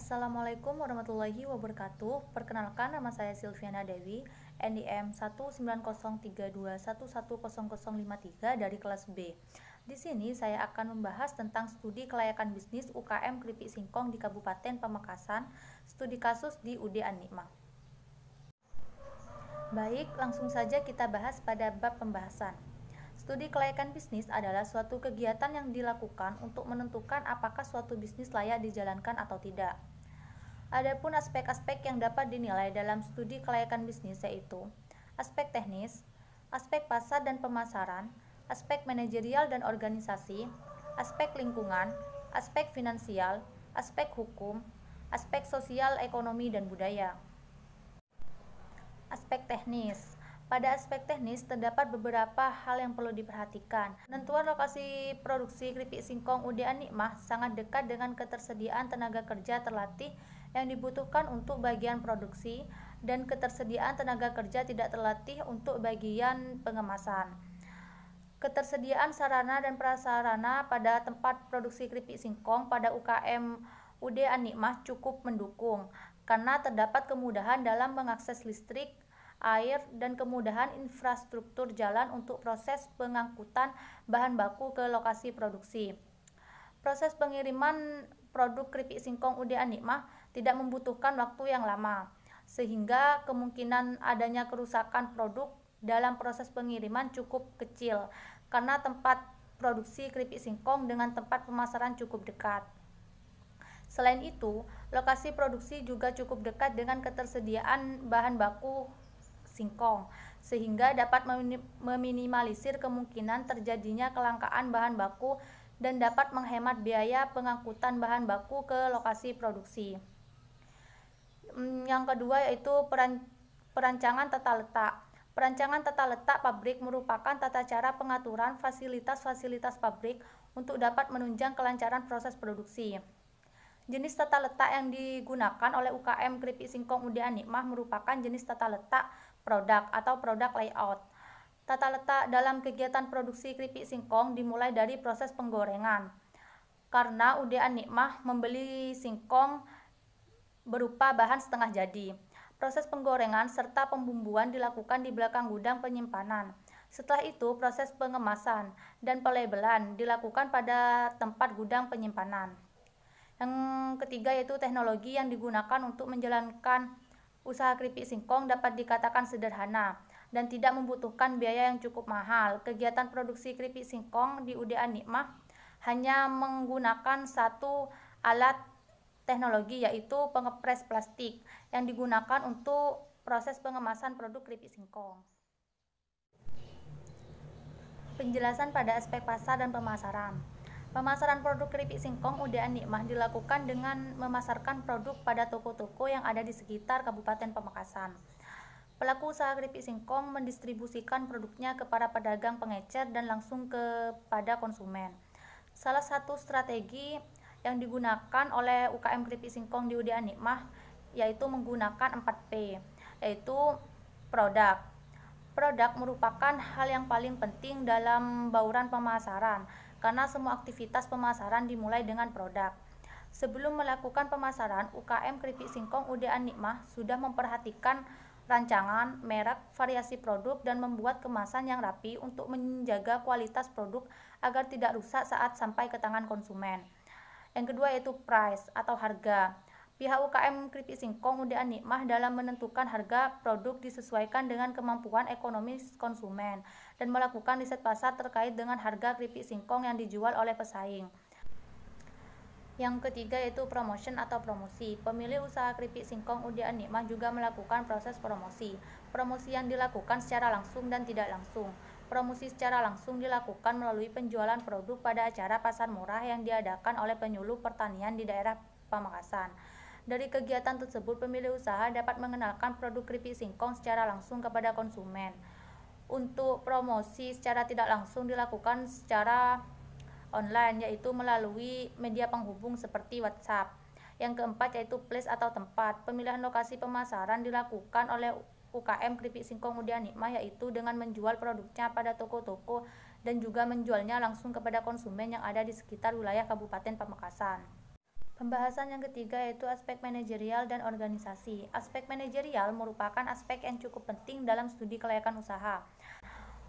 Assalamualaikum warahmatullahi wabarakatuh. Perkenalkan, nama saya Silviana Dewi, NIM 19032110053 dari kelas B. Di sini saya akan membahas tentang studi kelayakan bisnis UKM Keripik Singkong di Kabupaten Pamekasan, studi kasus di UD An-Nikmah. Baik, langsung saja kita bahas pada bab pembahasan. Studi kelayakan bisnis adalah suatu kegiatan yang dilakukan untuk menentukan apakah suatu bisnis layak dijalankan atau tidak. Adapun aspek-aspek yang dapat dinilai dalam studi kelayakan bisnis yaitu aspek teknis, aspek pasar dan pemasaran, aspek manajerial dan organisasi, aspek lingkungan, aspek finansial, aspek hukum, aspek sosial, ekonomi, dan budaya. Aspek teknis. Pada aspek teknis terdapat beberapa hal yang perlu diperhatikan. Penentuan lokasi produksi keripik singkong UD An-Nikmah sangat dekat dengan ketersediaan tenaga kerja terlatih yang dibutuhkan untuk bagian produksi dan ketersediaan tenaga kerja tidak terlatih untuk bagian pengemasan. Ketersediaan sarana dan prasarana pada tempat produksi keripik singkong pada UKM UD An-Nikmah cukup mendukung karena terdapat kemudahan dalam mengakses listrik, air, dan kemudahan infrastruktur jalan untuk proses pengangkutan bahan baku ke lokasi produksi. Proses pengiriman produk keripik singkong UD An-Nikmah tidak membutuhkan waktu yang lama, sehingga kemungkinan adanya kerusakan produk dalam proses pengiriman cukup kecil karena tempat produksi keripik singkong dengan tempat pemasaran cukup dekat. Selain itu, lokasi produksi juga cukup dekat dengan ketersediaan bahan baku singkong, sehingga dapat meminimalisir kemungkinan terjadinya kelangkaan bahan baku dan dapat menghemat biaya pengangkutan bahan baku ke lokasi produksi. Yang kedua yaitu perancangan tata letak. Perancangan tata letak pabrik merupakan tata cara pengaturan fasilitas-fasilitas pabrik untuk dapat menunjang kelancaran proses produksi. Jenis tata letak yang digunakan oleh UKM Keripik Singkong UD An-Nikmah merupakan jenis tata letak produk atau produk layout. Tata letak dalam kegiatan produksi keripik singkong dimulai dari proses penggorengan. Karena UD An-Nikmah membeli singkong berupa bahan setengah jadi. Proses penggorengan serta pembumbuan dilakukan di belakang gudang penyimpanan. Setelah itu, proses pengemasan dan pelabelan dilakukan pada tempat gudang penyimpanan. Yang ketiga yaitu teknologi yang digunakan untuk menjalankan usaha keripik singkong dapat dikatakan sederhana dan tidak membutuhkan biaya yang cukup mahal. Kegiatan produksi keripik singkong di UD An-Nikmah hanya menggunakan satu alat teknologi yaitu pengepres plastik yang digunakan untuk proses pengemasan produk keripik singkong. Penjelasan pada aspek pasar dan pemasaran. Pemasaran produk keripik singkong UD An-Nikmah dilakukan dengan memasarkan produk pada toko-toko yang ada di sekitar Kabupaten Pamekasan. Pelaku usaha keripik singkong mendistribusikan produknya kepada pedagang pengecer dan langsung kepada konsumen. Salah satu strategi yang digunakan oleh UKM keripik singkong di UD An-Nikmah yaitu menggunakan 4P, yaitu produk. Produk merupakan hal yang paling penting dalam bauran pemasaran karena semua aktivitas pemasaran dimulai dengan produk. Sebelum melakukan pemasaran, UKM Keripik Singkong UD An-Nikmah sudah memperhatikan rancangan, merek, variasi produk, dan membuat kemasan yang rapi untuk menjaga kualitas produk agar tidak rusak saat sampai ke tangan konsumen. Yang kedua yaitu price atau harga. Pihak UKM Keripik Singkong UD An-Nikmah dalam menentukan harga produk disesuaikan dengan kemampuan ekonomis konsumen dan melakukan riset pasar terkait dengan harga keripik singkong yang dijual oleh pesaing. Yang ketiga yaitu promotion atau promosi. Pemilik usaha keripik singkong UD An-Nikmah juga melakukan proses promosi. Promosi yang dilakukan secara langsung dan tidak langsung. Promosi secara langsung dilakukan melalui penjualan produk pada acara pasar murah yang diadakan oleh penyuluh pertanian di daerah Pamekasan. Dari kegiatan tersebut, pemilik usaha dapat mengenalkan produk keripik singkong secara langsung kepada konsumen. Untuk promosi secara tidak langsung dilakukan secara online, yaitu melalui media penghubung seperti WhatsApp. Yang keempat yaitu place atau tempat. Pemilihan lokasi pemasaran dilakukan oleh UKM Keripik Singkong UD An-Nikmah yaitu dengan menjual produknya pada toko-toko dan juga menjualnya langsung kepada konsumen yang ada di sekitar wilayah Kabupaten Pamekasan. Pembahasan yang ketiga yaitu aspek manajerial dan organisasi. Aspek manajerial merupakan aspek yang cukup penting dalam studi kelayakan usaha.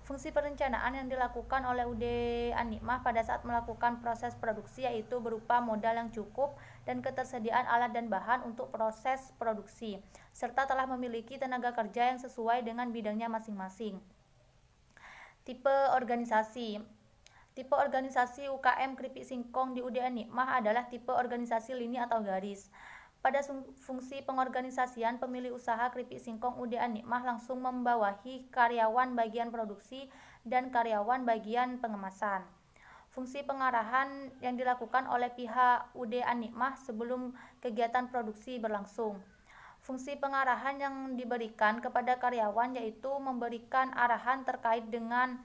Fungsi perencanaan yang dilakukan oleh UD An-Nikmah pada saat melakukan proses produksi yaitu berupa modal yang cukup dan ketersediaan alat dan bahan untuk proses produksi, serta telah memiliki tenaga kerja yang sesuai dengan bidangnya masing-masing. Tipe organisasi. Tipe organisasi UKM Keripik Singkong di UD An-Nikmah adalah tipe organisasi lini atau garis. Pada fungsi pengorganisasian, pemilik usaha keripik singkong UD An-Nikmah langsung membawahi karyawan bagian produksi dan karyawan bagian pengemasan. Fungsi pengarahan yang dilakukan oleh pihak UD An-Nikmah sebelum kegiatan produksi berlangsung. Fungsi pengarahan yang diberikan kepada karyawan yaitu memberikan arahan terkait dengan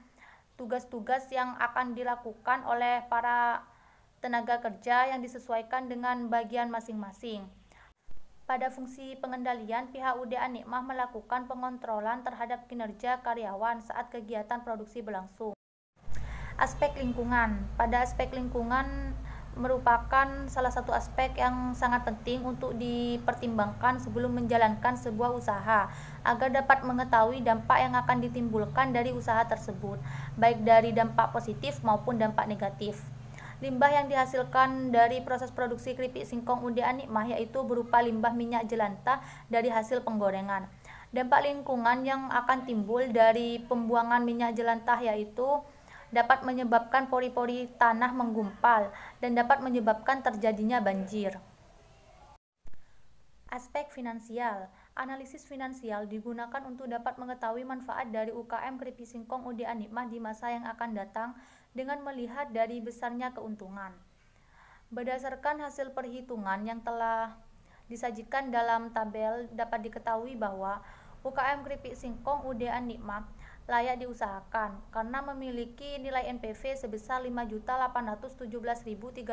tugas-tugas yang akan dilakukan oleh para tenaga kerja yang disesuaikan dengan bagian masing-masing. Pada fungsi pengendalian, pihak UD An-Nikmah melakukan pengontrolan terhadap kinerja karyawan saat kegiatan produksi berlangsung. Aspek lingkungan. Pada aspek lingkungan merupakan salah satu aspek yang sangat penting untuk dipertimbangkan sebelum menjalankan sebuah usaha agar dapat mengetahui dampak yang akan ditimbulkan dari usaha tersebut, baik dari dampak positif maupun dampak negatif. Limbah yang dihasilkan dari proses produksi keripik singkong UD An-Nikmah yaitu berupa limbah minyak jelantah dari hasil penggorengan. Dampak lingkungan yang akan timbul dari pembuangan minyak jelantah yaitu dapat menyebabkan pori-pori tanah menggumpal dan dapat menyebabkan terjadinya banjir. Aspek finansial. Analisis finansial digunakan untuk dapat mengetahui manfaat dari UKM keripik singkong UD An-Nikmah di masa yang akan datang dengan melihat dari besarnya keuntungan. Berdasarkan hasil perhitungan yang telah disajikan dalam tabel dapat diketahui bahwa UKM keripik singkong UD An-Nikmah layak diusahakan karena memiliki nilai NPV sebesar 5.817.381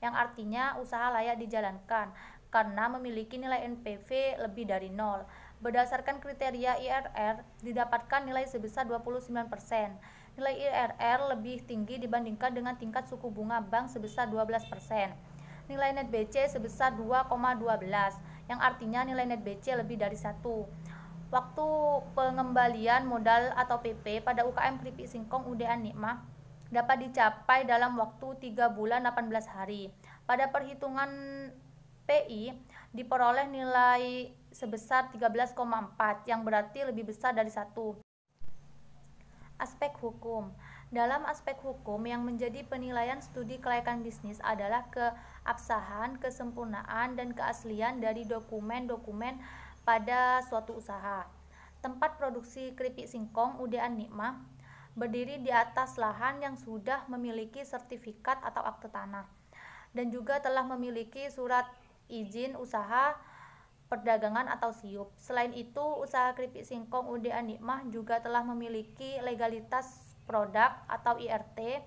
yang artinya usaha layak dijalankan karena memiliki nilai NPV lebih dari 0. Berdasarkan kriteria IRR didapatkan nilai sebesar 29%. Nilai IRR lebih tinggi dibandingkan dengan tingkat suku bunga bank sebesar 12%. Nilai net BC sebesar 2,12 yang artinya nilai net BC lebih dari 1. Waktu pengembalian modal atau PP pada UKM keripik singkong UD An-Nikmah dapat dicapai dalam waktu 3 bulan 18 hari. Pada perhitungan PI diperoleh nilai sebesar 13,4 yang berarti lebih besar dari 1. Aspek hukum. Dalam aspek hukum yang menjadi penilaian studi kelayakan bisnis adalah keabsahan, kesempurnaan, dan keaslian dari dokumen-dokumen pada suatu usaha. Tempat produksi keripik singkong UD An-Nikmah berdiri di atas lahan yang sudah memiliki sertifikat atau akte tanah dan juga telah memiliki surat izin usaha perdagangan atau SIUP. Selain itu, usaha keripik singkong UD An-Nikmah juga telah memiliki legalitas produk atau IRT,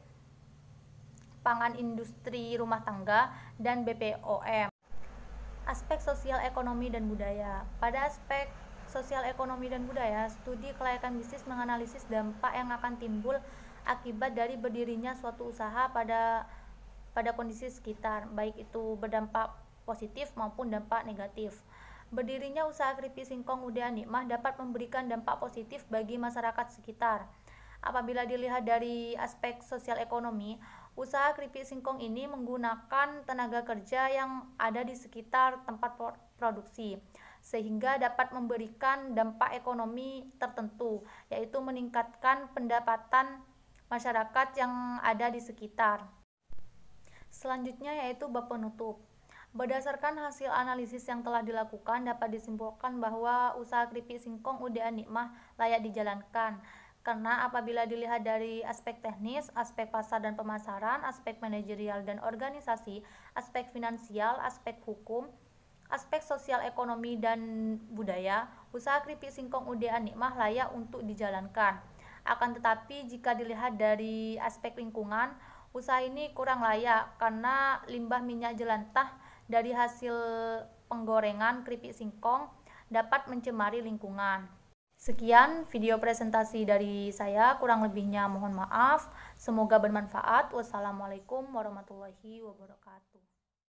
pangan industri rumah tangga, dan BPOM. Aspek sosial ekonomi dan budaya. Pada aspek sosial ekonomi dan budaya, studi kelayakan bisnis menganalisis dampak yang akan timbul akibat dari berdirinya suatu usaha pada kondisi sekitar, baik itu berdampak positif maupun dampak negatif. Berdirinya usaha keripik singkong UD An-Nikmah dapat memberikan dampak positif bagi masyarakat sekitar. Apabila dilihat dari aspek sosial ekonomi, usaha keripik singkong ini menggunakan tenaga kerja yang ada di sekitar tempat produksi, sehingga dapat memberikan dampak ekonomi tertentu, yaitu meningkatkan pendapatan masyarakat yang ada di sekitar. Selanjutnya yaitu bab penutup. Berdasarkan hasil analisis yang telah dilakukan, dapat disimpulkan bahwa usaha keripik singkong UD An-Nikmah layak dijalankan. Karena apabila dilihat dari aspek teknis, aspek pasar dan pemasaran, aspek manajerial dan organisasi, aspek finansial, aspek hukum, aspek sosial ekonomi dan budaya, usaha keripik singkong UD An-Nikmah layak untuk dijalankan. Akan tetapi jika dilihat dari aspek lingkungan, usaha ini kurang layak karena limbah minyak jelantah dari hasil penggorengan keripik singkong dapat mencemari lingkungan. Sekian video presentasi dari saya, kurang lebihnya mohon maaf. Semoga bermanfaat. Wassalamualaikum warahmatullahi wabarakatuh.